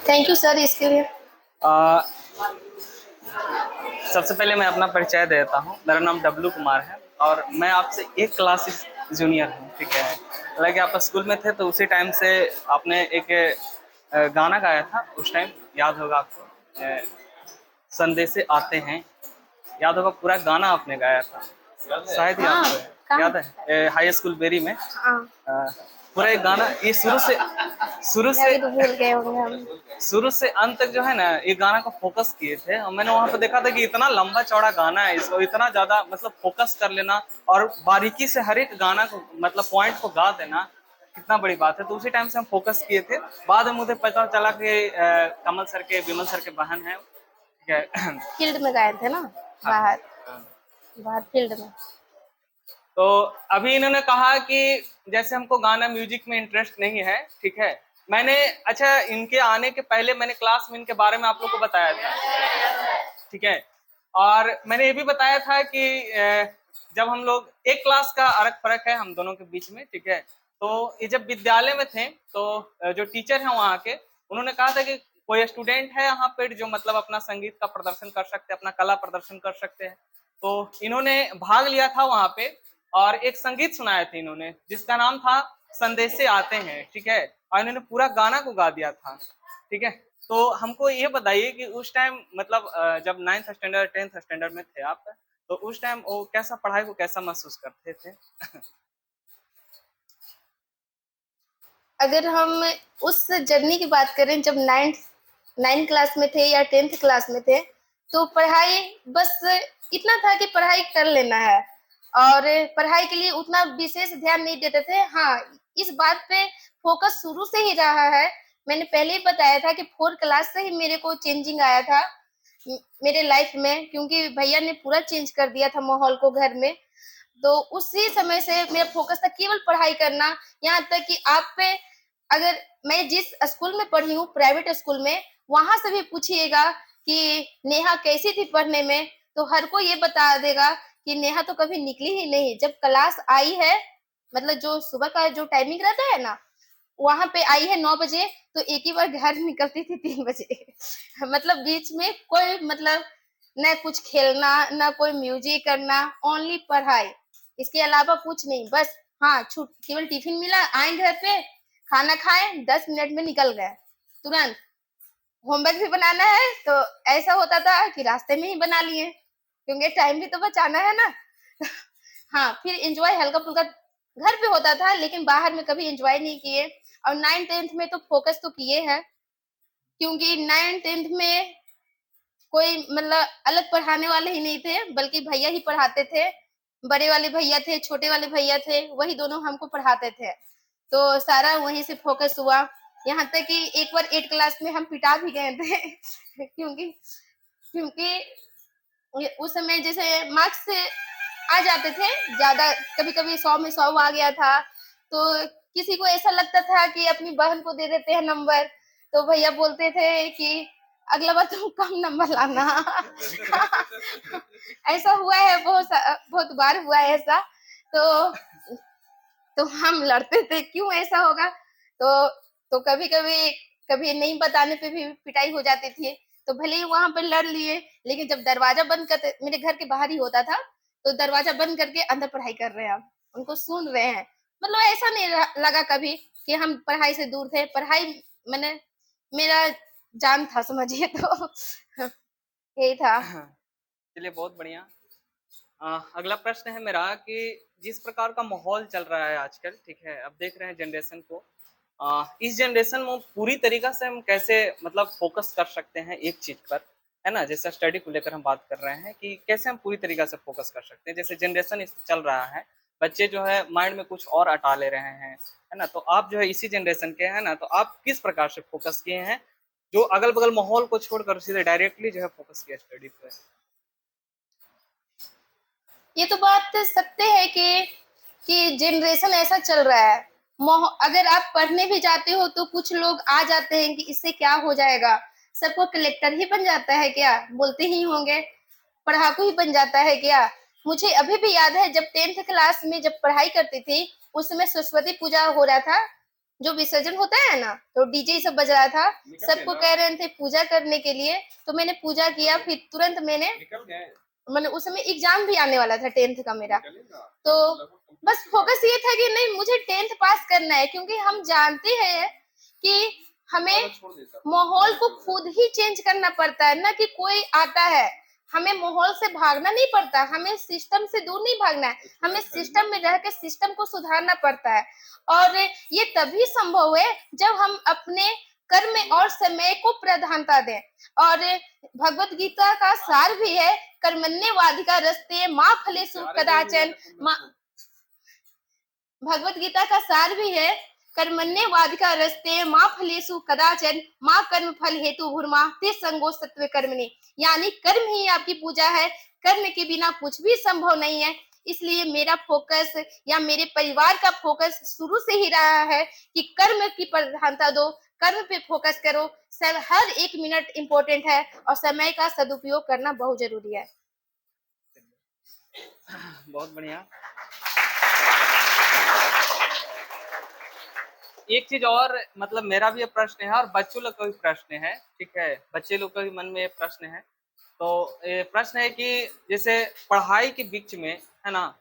Thank you sir इसके लिए। आ, सबसे पहले मैं अपना परिचय देता हूँ। मेरा नाम डब्लू कुमार है और मैं आपसे एक क्लास जूनियर हूँ, ठीक है। हालांकि आप स्कूल में थे तो उसी टाइम से आपने एक गाना गाया था, उस टाइम याद होगा आपको, संदेशे आते हैं, याद होगा, पूरा गाना आपने गाया था, शायद ही हाँ, आपको याद है, हाई स्कूल बेरी में। हाँ, पूरा एक गाना, ये शुरू से अभी तो भूल गए होंगे हम। शुरू से अंत तक जो है ना, ये गाना को फोकस किए थे और मैंने वहां पे देखा था कि इतना लंबा चौड़ा गाना है, इसको इतना ज्यादा मतलब फोकस कर लेना और बारीकी से हर एक गाना को मतलब पॉइंट को गा देना कितना बड़ी बात है। तो उसी टाइम से हम फोकस किए थे। बाद में मुझे पता चला कि कमल सर के, विमल सर के बहन है, ठीक है। फील्ड में गए थे ना, हाँ, बाहर, हाँ। बाहर फील्ड में। तो अभी इन्होंने कहा कि जैसे हमको गाना म्यूजिक में इंटरेस्ट नहीं है, ठीक है। मैंने, अच्छा, इनके आने के पहले मैंने क्लास में इनके बारे में आप लोग को बताया था, ठीक है। और मैंने ये भी बताया था कि जब हम लोग एक क्लास का अलग फर्क है हम दोनों के बीच में, ठीक है। तो ये जब विद्यालय में थे तो जो टीचर हैं वहाँ के, उन्होंने कहा था कि कोई स्टूडेंट है यहाँ पे जो मतलब अपना संगीत का प्रदर्शन कर सकते हैं, अपना कला प्रदर्शन कर सकते हैं। तो इन्होंने भाग लिया था वहाँ पे और एक संगीत सुनाया था इन्होंने, जिसका नाम था संदेशे आते हैं, ठीक है। और इन्होंने पूरा गाना को गा दिया था, ठीक है। तो हमको ये बताइए कि उस टाइम मतलब जब 9th स्टैंडर्ड 10th स्टैंडर्ड में थे आप, तो उस टाइम वो कैसा, पढ़ाई को कैसा महसूस करते थे? अगर हम उस जर्नी की बात करें, जब नाइन्थ क्लास में थे या 10th क्लास में थे, तो पढ़ाई बस इतना था कि पढ़ाई कर लेना है और पढ़ाई के लिए उतना विशेष ध्यान नहीं देते थे। हाँ, इस बात पे फोकस शुरू से ही रहा है। मैंने पहले ही बताया था कि 4th क्लास से ही मेरे को चेंजिंग आया था मेरे लाइफ में, क्योंकि भैया ने पूरा चेंज कर दिया था माहौल को घर में। तो उसी समय से मेरा फोकस था केवल पढ़ाई करना। यहाँ तक कि आप पे, अगर मैं जिस स्कूल में पढ़ी हूँ, प्राइवेट स्कूल में, वहां से भी पूछिएगा कि नेहा कैसी थी पढ़ने में, तो हर कोई ये बता देगा कि नेहा तो कभी निकली ही नहीं। जब क्लास आई है, मतलब जो सुबह का जो टाइमिंग रहता है ना, वहां पे आई है 9 बजे, तो एक ही बार घर निकलती थी 3 बजे। मतलब बीच में कोई मतलब न कुछ खेलना, न कोई म्यूजिक करना, ओनली पढ़ाई, इसके अलावा कुछ नहीं। बस हाँ, छूट केवल टिफिन मिला, आए घर पे, खाना खाए, 10 मिनट में निकल गए तुरंत। होमवर्क भी बनाना है तो ऐसा होता था कि रास्ते में ही बना लिए, क्योंकि टाइम भी तो बचाना है ना। हाँ, फिर एंजॉय हल्का फुल्का घर पे होता था, लेकिन बाहर में कभी एंजॉय नहीं किए। और 9th 10th में तो फोकस तो किए हैं, क्योंकि 9th 10th में कोई मतलब अलग पढ़ाने वाले ही नहीं थे, बल्कि भैया ही पढ़ाते थे। बड़े वाले भैया थे, छोटे वाले भैया थे, वही दोनों हमको पढ़ाते थे। तो सारा वहीं से फोकस हुआ। यहाँ तक कि एक बार 8 क्लास में हम पिटा भी गए थे। क्योंकि क्योंकि उस समय जैसे मार्क्स आ जाते थे ज्यादा, कभी कभी 100 में 100 आ गया था, तो किसी को ऐसा लगता था कि अपनी बहन को दे देते हैं नंबर, तो भैया बोलते थे कि अगला बार तुम कम नंबर लाना। ऐसा हुआ है, बहुत बार हुआ है ऐसा। तो तो हम लड़ते थे क्यों ऐसा होगा। तो कभी कभी कभी नहीं बताने पे भी पिटाई हो जाती थी। तो भले ही वहां पर लड़ लिए, लेकिन जब दरवाजा बंद करते, मेरे घर के बाहर ही होता था, तो दरवाजा बंद करके अंदर पढ़ाई कर रहे हैं, हम उनको सुन रहे हैं। मतलब ऐसा नहीं लगा कभी कि हम पढ़ाई से दूर थे। पढ़ाई मैंने, मेरा जान था, समझिए। तो यही था। चलिए, बहुत बढ़िया। अगला प्रश्न है मेरा कि जिस प्रकार का माहौल चल रहा है आजकल, ठीक है, अब देख रहे हैं जनरेशन को, इस जनरेशन में पूरी तरीका से हम कैसे मतलब फोकस कर सकते हैं एक चीज पर, है ना। जैसे स्टडी को लेकर हम बात कर रहे हैं कि कैसे हम पूरी तरीका से फोकस कर सकते हैं। जैसे जनरेशन इस चल रहा है, बच्चे जो है माइंड में कुछ और अटा ले रहे हैं, है ना। तो आप जो है इसी जनरेशन के हैं ना, तो आप किस प्रकार से फोकस किए हैं, जो अगल बगल माहौल को छोड़कर सीधे डायरेक्टली जो है फोकस किया स्टडी पे? ये तो बात सत्य है कि जनरेशन ऐसा चल रहा है। अगर आप पढ़ने भी जाते हो तो कुछ लोग आ जाते हैं कि इससे क्या हो जाएगा, सबको कलेक्टर ही बन जाता है क्या, बोलते ही होंगे, पढ़ाकू ही बन जाता है क्या। मुझे अभी भी याद है, जब 10th क्लास में जब पढ़ाई करती थी, उस समय सरस्वती पूजा हो रहा था जो विसर्जन होता है ना, तो डीजे सब बज रहा था, सबको कह रहे थे पूजा करने के लिए, तो मैंने पूजा किया। फिर तुरंत मैंने उस समय एग्जाम भी आने वाला था 10th का मेरा, तो बस फोकस ये था कि नहीं मुझे 10th पास करना है, क्योंकि हम जानते हैं कि हमें माहौल को खुद ही चेंज करना पड़ता है, ना कि कोई आता है। हमें माहौल से भागना नहीं पड़ता, हमें सिस्टम से दूर नहीं भागना है, हमें सिस्टम में रह के सिस्टम को सुधारना पड़ता है। और ये तभी संभव है जब हम अपने कर्म और समय को प्रधानता दें। और भगवत गीता का सार भी है, कर्मण्येवाधिकार रस्ते माँ फलेषु कदाचन। भगवत गीता का सार भी है, कर्मण्येवाधिकार रस्ते माँ फलेषु कदाचन माँ कर्म फल हेतु भूर्मा ते संगो सत्व कर्मणि। यानी कर्म ही आपकी पूजा है, कर्म के बिना कुछ भी संभव नहीं है। इसलिए मेरा फोकस या मेरे परिवार का फोकस शुरू से ही रहा है कि कर्म की प्रधानता दो, कर्म पे फोकस करो। सब हर एक मिनट इम्पोर्टेंट है और समय का सदुपयोग करना बहुत जरूरी है। बहुत बढ़िया। एक चीज और, मतलब मेरा भी ये प्रश्न है और बच्चों लोग का भी प्रश्न है, ठीक है, बच्चे लोग के भी मन में ये प्रश्न है। तो ये प्रश्न है कि जैसे पढ़ाई के बीच में, है ना,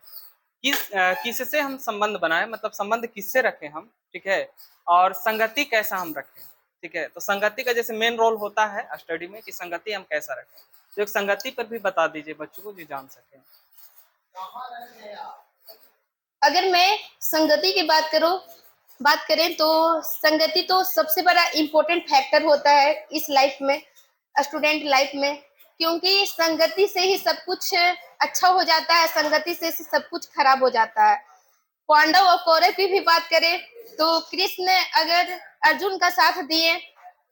किससे हम संबंध बनाए, मतलब संबंध किससे रखें हम, ठीक है, और संगति कैसा हम रखें, ठीक है। तो संगति का जैसे मेन रोल होता है स्टडी में कि संगति हम कैसा रखें, तो एक संगति पर भी बता दीजिए बच्चों को जो जान सके। अगर मैं संगति की बात करें तो संगति तो सबसे बड़ा इम्पोर्टेंट फैक्टर होता है इस लाइफ में, स्टूडेंट लाइफ में, क्योंकि संगति से ही सब कुछ अच्छा हो जाता है, संगति से सब कुछ खराब हो जाता है। पांडव और कौरव की भी बात करें तो कृष्ण अगर अर्जुन का साथ दिए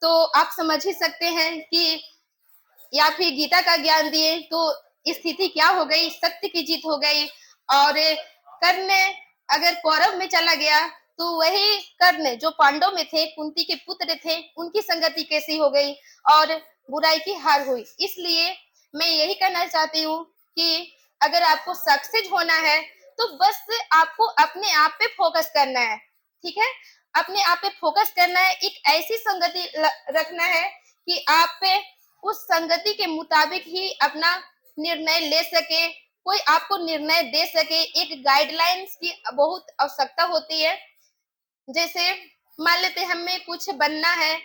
तो आप समझ ही सकते हैं कि, या फिर गीता का ज्ञान दिए तो स्थिति क्या हो गई, सत्य की जीत हो गई। और कर्ण अगर कौरव में चला गया तो वही कर्ण जो पांडव में थे, कुंती के पुत्र थे, उनकी संगति कैसी हो गई और बुराई की हार हुई। इसलिए मैं यही कहना चाहती हूँ कि अगर आपको सक्सेस होना है तो बस आपको अपने आप पे फोकस करना है, ठीक है, अपने आप पे फोकस करना है। एक ऐसी संगति रखना है कि आप पे उस संगति के मुताबिक ही अपना निर्णय ले सके, कोई आपको निर्णय दे सके। एक गाइडलाइंस की बहुत आवश्यकता होती है। जैसे मान लेते हमें कुछ बनना है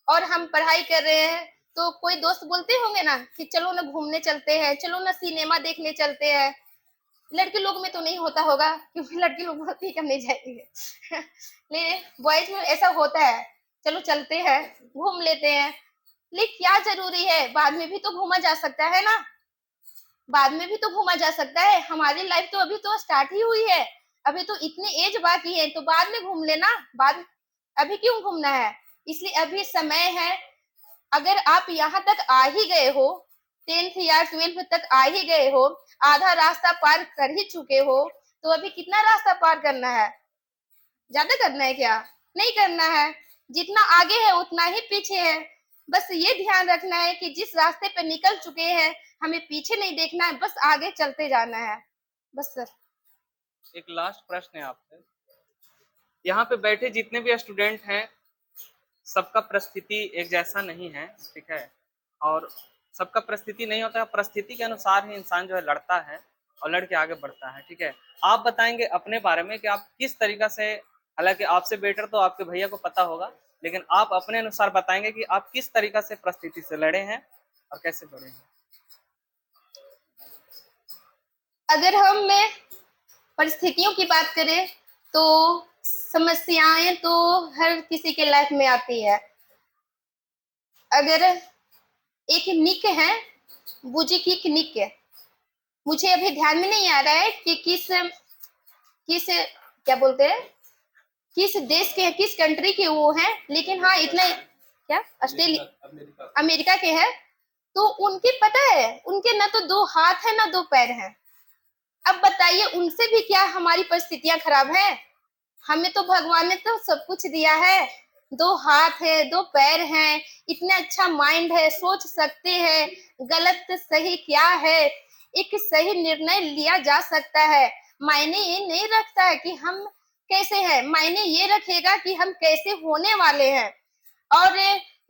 और हम पढ़ाई कर रहे हैं, तो कोई दोस्त बोलते होंगे ना कि चलो ना घूमने चलते हैं, चलो ना सिनेमा देखने चलते हैं। लड़के लोग में तो नहीं होता होगा क्योंकि लड़की लोग बोलती है नहीं जाएंगे लेकिन बॉयज में ऐसा होता है, चलो चलते हैं घूम लेते हैं। लेकिन क्या जरूरी है, बाद में भी तो घूमा जा सकता है ना, बाद में भी तो घूमा जा सकता है। हमारी लाइफ तो अभी तो स्टार्ट ही हुई है, अभी तो इतनी एज बाकी है, तो बाद में घूम लेना, बाद अभी क्यों घूमना है। इसलिए अभी समय है। अगर आप यहाँ तक आ ही गए हो, 10th या 12th तक आ ही गए हो, आधा रास्ता पार कर ही चुके हो, तो अभी कितना रास्ता पार करना है, ज्यादा करना है क्या, नहीं करना है। जितना आगे है उतना ही पीछे है। बस ये ध्यान रखना है कि जिस रास्ते पे निकल चुके हैं हमें पीछे नहीं देखना है, बस आगे चलते जाना है, बस सर। एक लास्ट प्रश्न है आपसे, यहाँ पे बैठे जितने भी स्टूडेंट हैं सबका परिस्थिति एक जैसा नहीं है, ठीक है, और सबका परिस्थिति नहीं होता है, परिस्थिति के अनुसार ही इंसान जो है लड़ता है और लड़ के आगे बढ़ता है, ठीक है। आप बताएंगे अपने बारे में कि आप किस तरीका से, हालांकि आपसे बेटर तो आपके भैया को पता होगा, लेकिन आप अपने अनुसार बताएंगे कि आप किस तरीका से परिस्थिति से लड़े हैं और कैसे बढ़े हैं। अगर हम परिस्थितियों की बात करें तो समस्याएं तो हर किसी के लाइफ में आती है। अगर एक निक है, बुजी की निक है, मुझे अभी ध्यान में नहीं आ रहा है कि किस क्या बोलते हैं, किस देश के, किस कंट्री के वो हैं, लेकिन हाँ इतना, क्या ऑस्ट्रेलिया अमेरिका के हैं। तो उनके पता है, उनके ना तो 2 हाथ है ना 2 पैर हैं। अब बताइए उनसे भी क्या हमारी परिस्थितियां खराब हैं? हमें तो भगवान ने तो सब कुछ दिया है, 2 हाथ है, 2 पैर हैं, इतना अच्छा माइंड है, सोच सकते हैं गलत सही क्या है, एक सही निर्णय लिया जा सकता है। मायने ये नहीं रखता है कि हम कैसे हैं, मायने ये रखेगा कि हम कैसे होने वाले हैं। और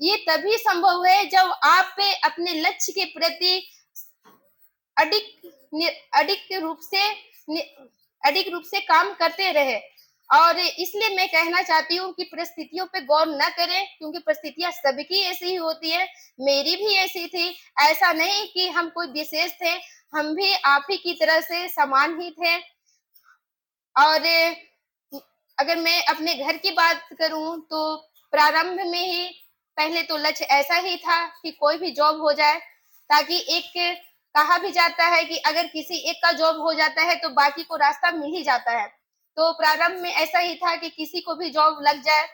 ये तभी संभव है जब आप अपने लक्ष्य के प्रति अडिग रूप से काम करते रहे। और इसलिए मैं कहना चाहती हूँ कि परिस्थितियों पे गौर न करें, क्योंकि परिस्थितियां सबकी ऐसी ही होती है, मेरी भी ऐसी थी। ऐसा नहीं कि हम कोई विशेष थे, हम भी आप ही की तरह से समान ही थे। और अगर मैं अपने घर की बात करूं तो प्रारंभ में ही पहले तो लक्ष्य ऐसा ही था कि कोई भी जॉब हो जाए, ताकि एक कहा भी जाता है कि अगर किसी एक का जॉब हो जाता है तो बाकी को रास्ता मिल ही जाता है। तो प्रारंभ में ऐसा ही था कि किसी को भी जॉब लग जाए।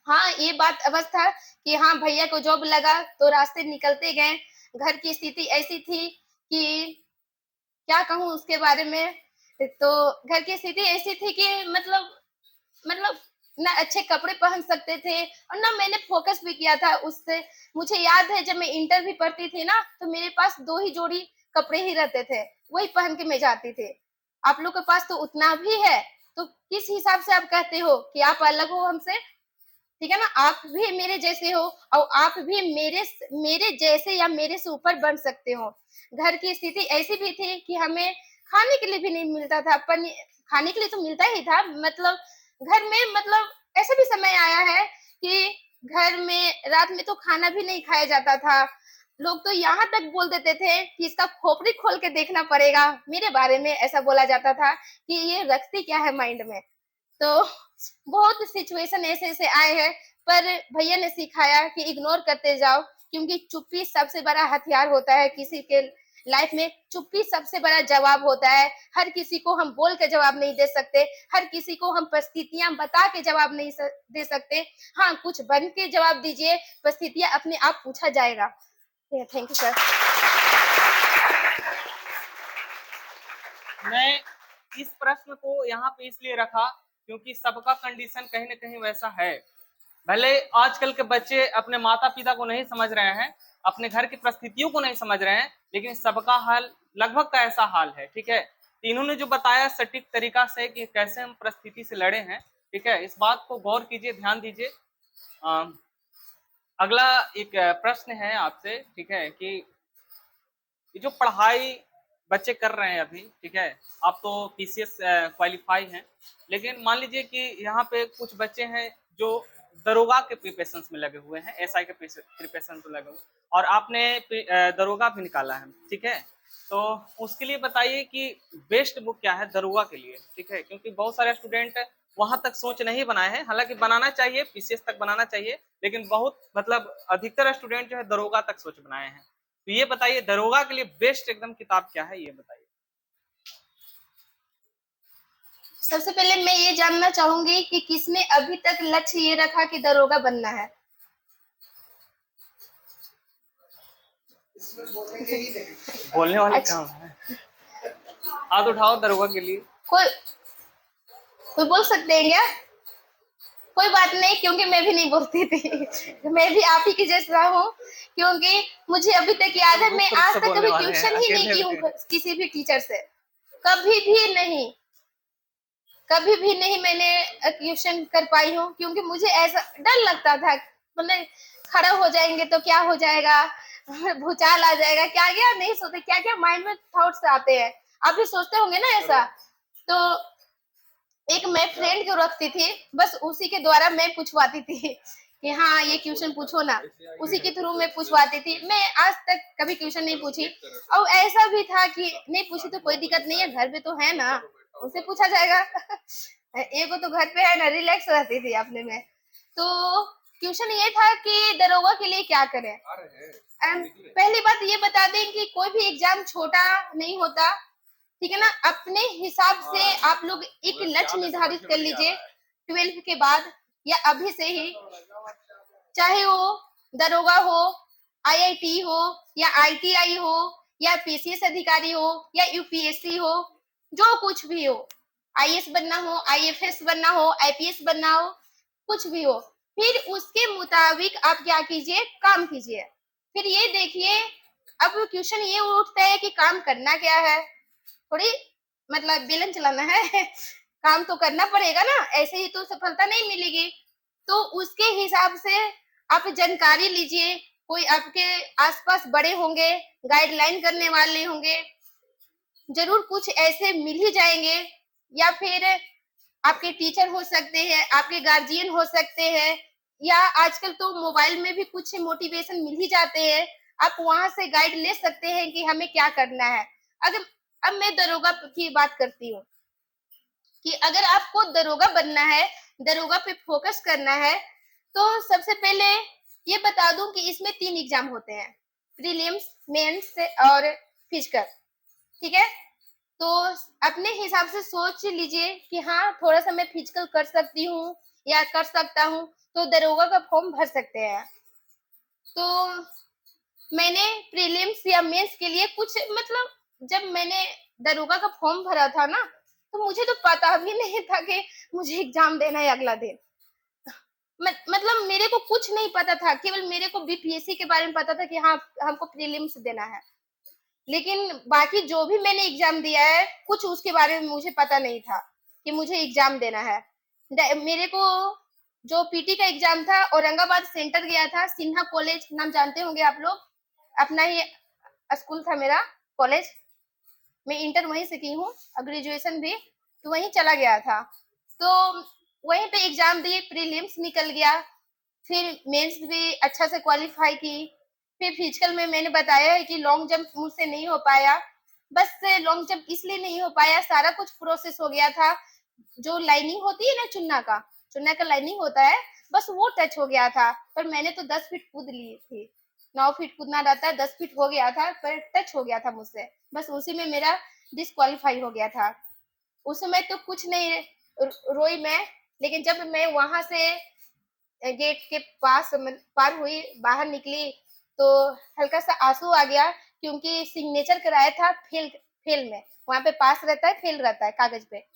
हाँ, ये बात अवश्य था कि हाँ, भैया को जॉब लगा तो रास्ते निकलते गए। घर की स्थिति ऐसी थी कि क्या कहूँ उसके बारे में। तो घर की स्थिति ऐसी थी कि मतलब ना अच्छे कपड़े पहन सकते थे और ना मैंने फोकस भी किया था उससे। मुझे याद है जब मैं इंटर भी पढ़ती थी ना, तो मेरे पास 2 ही जोड़ी कपड़े ही रहते थे, वही पहन के मैं जाती थी। आप लोग के पास तो उतना भी है, तो किस हिसाब से आप कहते हो कि आप अलग हो हमसे? ठीक है ना, आप भी मेरे जैसे हो और आप भी मेरे जैसे या मेरे से ऊपर बन सकते हो। घर की स्थिति ऐसी भी थी कि हमें खाने के लिए भी नहीं मिलता था। खाने के लिए तो मिलता ही था, मतलब घर में, मतलब ऐसा भी समय आया है कि घर में रात में तो खाना भी नहीं खाया जाता था। लोग तो यहाँ तक बोल देते थे कि इसका खोपड़ी खोल के देखना पड़ेगा। मेरे बारे में ऐसा बोला जाता था कि ये रखती क्या है माइंड में। तो बहुत सिचुएशन ऐसे-ऐसे आए हैं, पर भैया ने सिखाया कि इग्नोर करते जाओ, क्योंकि चुप्पी सबसे बड़ा हथियार होता है किसी के लाइफ में। चुप्पी सबसे बड़ा जवाब होता है। हर किसी को हम बोल के जवाब नहीं दे सकते, हर किसी को हम परिस्थितियाँ बता के जवाब नहीं दे सकते। हाँ, कुछ बन के जवाब दीजिए, परिस्थितियाँ अपने आप पूछा जाएगा। Thank you sir. मैं इस प्रश्न को यहाँ पे इसलिए रखा क्योंकि सबका कंडीशन कहीं ना कहीं वैसा है। भले आजकल के बच्चे अपने माता पिता को नहीं समझ रहे हैं, अपने घर की परिस्थितियों को नहीं समझ रहे हैं, लेकिन सबका हाल लगभग का ऐसा हाल है। ठीक है, इन्होंने जो बताया सटीक तरीका से कि कैसे हम परिस्थिति से लड़े हैं, ठीक है, इस बात को गौर कीजिए, ध्यान दीजिए। अगला एक प्रश्न है आपसे, ठीक है, कि ये जो पढ़ाई बच्चे कर रहे हैं अभी, ठीक है, आप तो पीसीएस क्वालिफाई हैं, लेकिन मान लीजिए कि यहाँ पे कुछ बच्चे हैं जो दरोगा के प्रिपरेशन में लगे हुए हैं, एसआई के प्रिपरेशन में लगे हुए, और आपने दरोगा भी निकाला है, ठीक है, तो उसके लिए बताइए कि बेस्ट बुक क्या है दरोगा के लिए, ठीक है, क्योंकि बहुत सारे स्टूडेंट वहां तक सोच नहीं बनाए हैं, हालांकि बनाना चाहिए, पीसीएस तक बनाना चाहिए, लेकिन बहुत मतलब अधिकतर स्टूडेंट जो है दरोगा तक सोच बनाए हैं। तो ये बताइए दरोगा के लिए बेस्ट एकदम किताब क्या है, ये बताइए। सबसे पहले मैं ये जानना चाहूंगी कि किसने अभी तक लक्ष्य ये रखा कि दरोगा बनना है? बोलने वाले अच्छा, कहाँ है? हाथ उठाओ दरोगा के लिए। कोई कोई बोल सकते हैं क्या? कोई बात नहीं, क्योंकि मैं भी नहीं बोलती थी। मैं भी आप ही की जैसा हूँ, क्योंकि मुझे अभी तक याद है, मैं आज से तक बोलने कभी वाले हैं, ट्यूशन ही नहीं अकेले की में। हूँ किसी भी टीचर से, कभी भी नहीं, कभी भी नहीं मैंने ट्यूशन कर पाई हूँ, क्योंकि मुझे ऐसा डर लगता था, मतलब खड़ा हो जाएंगे तो क्या हो जाएगा, भूचाल आ जाएगा, क्या क्या नहीं सोचते, क्या क्या माइंड में थॉट्स आते हैं। आप भी सोचते होंगे ना ऐसा। तो एक मैं फ्रेंड को रखती थी, बस उसी के द्वारा मैं पूछवाती थी कि हाँ ये क्वेश्चन पूछो ना, उसी के थ्रू मैं पूछवाती थी। मैं आज तक कभी ट्यूशन नहीं पूछी, और ऐसा भी था कि नहीं पूछी तो कोई दिक्कत नहीं है, घर पे तो है ना, उनसे पूछा जाएगा। एगो तो घर पे है ना, रिलैक्स रहती थी अपने में। तो ट्यूशन ये था कि दरोगा के लिए क्या करें। पहली बात ये बता दें कि कोई भी एग्जाम छोटा नहीं होता, ठीक है ना। अपने हिसाब से आप लोग एक लक्ष्य निर्धारित कर लीजिए 12th के बाद या अभी से ही, चाहे वो दरोगा हो, आईआईटी हो या आईटीआई हो या पीसीएस अधिकारी हो या यूपीएससी हो, जो कुछ भी हो, आईएएस बनना हो, आईएफएस बनना हो, आईपीएस बनना हो, कुछ भी हो, फिर उसके मुताबिक आप क्या कीजिए, काम कीजिए। फिर ये देखिए, अब क्वेश्चन ये उठता है कि काम करना क्या है, थोड़ी मतलब बेलन चलाना है। काम तो करना पड़ेगा ना, ऐसे ही तो सफलता नहीं मिलेगी। तो उसके हिसाब से आप जानकारी लीजिए, कोई आपके आसपास बड़े होंगे, गाइडलाइन करने वाले होंगे, जरूर कुछ ऐसे मिल ही जाएंगे, या फिर आपके टीचर हो सकते हैं, आपके गार्जियन हो सकते हैं, या आजकल तो मोबाइल में भी कुछ मोटिवेशन मिल ही जाते हैं, आप वहां से गाइड ले सकते हैं कि हमें क्या करना है। अगर अब मैं दरोगा की बात करती हूँ कि अगर आपको दरोगा बनना है, दरोगा पे फोकस करना है, तो सबसे पहले ये बता दूं कि इसमें 3 एग्जाम होते हैं, प्रीलिम्स, मेंस और फिजिकल। ठीक है, तो अपने हिसाब से सोच लीजिए कि हाँ थोड़ा सा मैं फिजिकल कर सकती हूँ या कर सकता हूँ, तो दरोगा का फॉर्म भर सकते हैं। तो मैंने प्रीलिम्स या मेंस के लिए कुछ मतलब जब मैंने दरोगा का फॉर्म भरा था ना, तो मुझे तो पता भी नहीं था कि मुझे एग्जाम देना है अगला दिन। मतलब मेरे को कुछ नहीं पता था, केवल मेरे को बीपीएससी के बारे में पता था कि हाँ हमको प्रीलिम्स देना है, लेकिन बाकी जो भी मैंने एग्जाम दिया है कुछ उसके बारे में मुझे पता नहीं था कि मुझे एग्जाम देना है। मेरे को जो पीटी का एग्जाम था औरंगाबाद सेंटर गया था, सिन्हा कॉलेज नाम जानते होंगे आप लोग, अपना ही स्कूल था मेरा कॉलेज, मैं इंटर वहीं से की हूँ, ग्रेजुएशन भी तो वहीं चला गया था। तो वहीं पे एग्जाम दिए, प्रीलिम्स निकल गया, फिर मेंस भी अच्छा से क्वालिफाई की, फिर फिजिकल में मैंने बताया है कि लॉन्ग जंप मुझसे नहीं हो पाया। बस लॉन्ग जंप इसलिए नहीं हो पाया, सारा कुछ प्रोसेस हो गया था, जो लाइनिंग होती है ना चुन्ना का लाइनिंग होता है, बस वो टच हो गया था। पर मैंने तो 10 फीट कूद ली थी, 9 फीट कूदना रहता है, 10 फीट हो गया था, पर टच हो गया था मुझसे, बस उसी में मेरा डिस्क्वालीफाई हो गया था। उस समय तो कुछ नहीं रोई मैं, लेकिन जब मैं वहां से गेट के पास पार हुई, बाहर निकली, तो हल्का सा आंसू आ गया, क्योंकि सिग्नेचर कराया था फेल, फेल में, वहां पे पास रहता है फेल रहता है कागज पे,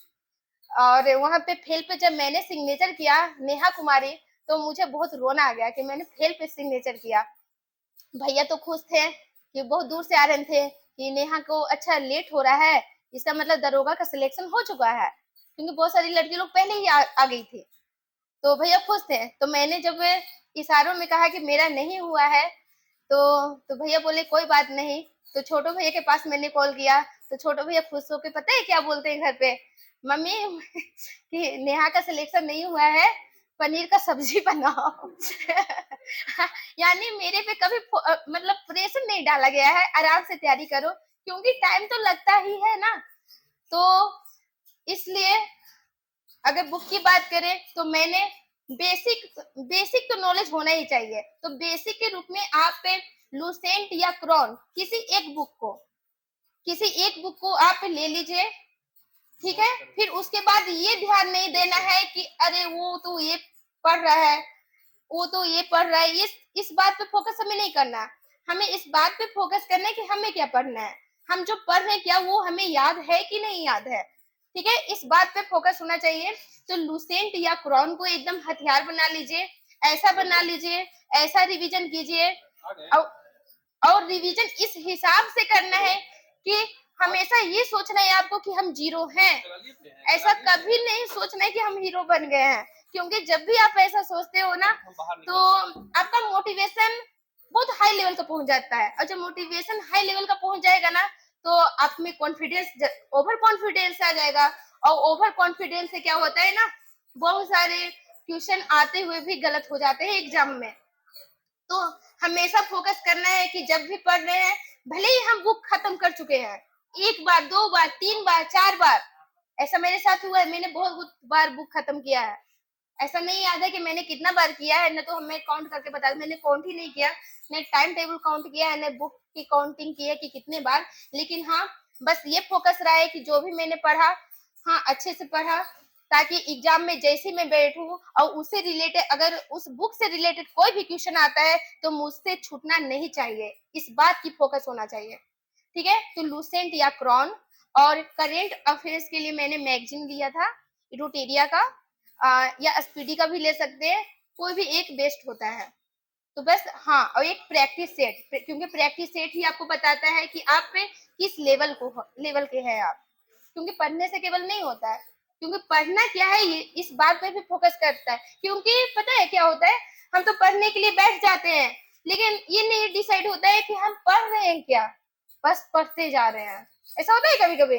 और वहां पे फेल पे जब मैंने सिग्नेचर किया, नेहा कुमारी, तो मुझे बहुत रोना आ गया कि मैंने फेल पे सिग्नेचर किया। भैया तो खुश थे कि बहुत दूर से आ रहे थे कि नेहा को अच्छा लेट हो रहा है, इसका मतलब दरोगा का सिलेक्शन हो चुका है, क्योंकि बहुत सारी लड़की लोग पहले ही आ गई थी। तो भैया खुश थे, तो मैंने जब इशारों में कहा कि मेरा नहीं हुआ है, तो भैया बोले कोई बात नहीं। तो छोटो भैया के पास मैंने कॉल किया, तो छोटो भैया खुश होके पता है क्या बोलते हैं घर पे, मम्मी कि नेहा का सिलेक्शन नहीं हुआ है, पनीर का सब्जी बनाओ। यानी मेरे पे कभी मतलब प्रेशर नहीं डाला गया है, आराम से तैयारी करो, क्योंकि टाइम तो लगता ही है ना। तो इसलिए अगर बुक की बात करें तो मैंने बेसिक बेसिक तो नॉलेज होना ही चाहिए, तो बेसिक के रूप में आप लूसेंट या क्रॉन किसी एक बुक को आप ले लीजिए। ठीक है, फिर उसके बाद ये ध्यान नहीं देना है कि अरे वो तो ये पढ़ रहा है, वो तो ये पढ़ रहा है, इस बात पे फोकस हमें नहीं करना। हमें इस बात पे फोकस करना है कि हमें क्या पढ़ना है, हम जो पढ़ रहे हैं क्या वो हमें याद है कि नहीं याद है। ठीक है, इस बात पे फोकस होना चाहिए। तो लूसेंट या क्रॉन को एकदम हथियार बना लीजिए, ऐसा बना लीजिए, ऐसा रिवीजन कीजिए, और, और रिवीजन इस हिसाब से करना है कि हमेशा ये सोचना है आपको कि हम जीरो हैं, ऐसा कभी नहीं सोचना है कि हम हीरो बन गए हैं, क्योंकि जब भी आप ऐसा सोचते हो ना, तो आपका मोटिवेशन बहुत हाई लेवल का पहुंच जाता है, और जब मोटिवेशन हाई लेवल का पहुंच जाएगा ना, तो आप में कॉन्फिडेंस, ओवर कॉन्फिडेंस आ जाएगा, और ओवर कॉन्फिडेंस से क्या होता है ना, बहुत सारे क्वेश्चन आते हुए भी गलत हो जाते हैं एग्जाम में। तो हमेशा फोकस करना है कि जब भी पढ़ रहे हैं, भले ही हम बुक खत्म कर चुके हैं, 1 बार 2 बार 3 बार 4 बार, ऐसा मेरे साथ हुआ है, मैंने बहुत बार बुक खत्म किया है। ऐसा नहीं याद है कि मैंने कितना बार किया है, न तो हमें काउंट करके बता, मैंने काउंट ही नहीं किया, न टाइम टेबल काउंट किया है, न बुक की काउंटिंग की है कि कितने बार। लेकिन हाँ, बस ये फोकस रहा है कि जो भी मैंने पढ़ा, हाँ अच्छे से पढ़ा, ताकि एग्जाम में जैसे मैं बैठूं और उससे रिलेटेड, अगर उस बुक से रिलेटेड कोई भी क्वेश्चन आता है तो मुझसे छूटना नहीं चाहिए, इस बात की फोकस होना चाहिए। ठीक है, तो लूसेंट या क्रॉन, और करेंट अफेयर्स के लिए मैंने मैगजीन लिया था रूटेरिया का, या स्पीडी का भी ले सकते हैं, कोई भी एक बेस्ट होता है। तो बस हाँ, और एक प्रैक्टिस सेट, क्योंकि प्रैक्टिस सेट ही आपको बताता है कि आप किस लेवल के हैं आप, क्योंकि पढ़ने से केवल नहीं होता है, क्योंकि पढ़ना क्या है ये इस बात पे भी फोकस करता है। क्योंकि पता है क्या होता है, हम तो पढ़ने के लिए बैठ जाते हैं, लेकिन ये नहीं डिसाइड होता है कि हम पढ़ रहे हैं क्या, बस पढ़ते जा रहे हैं। ऐसा होता है कभी कभी।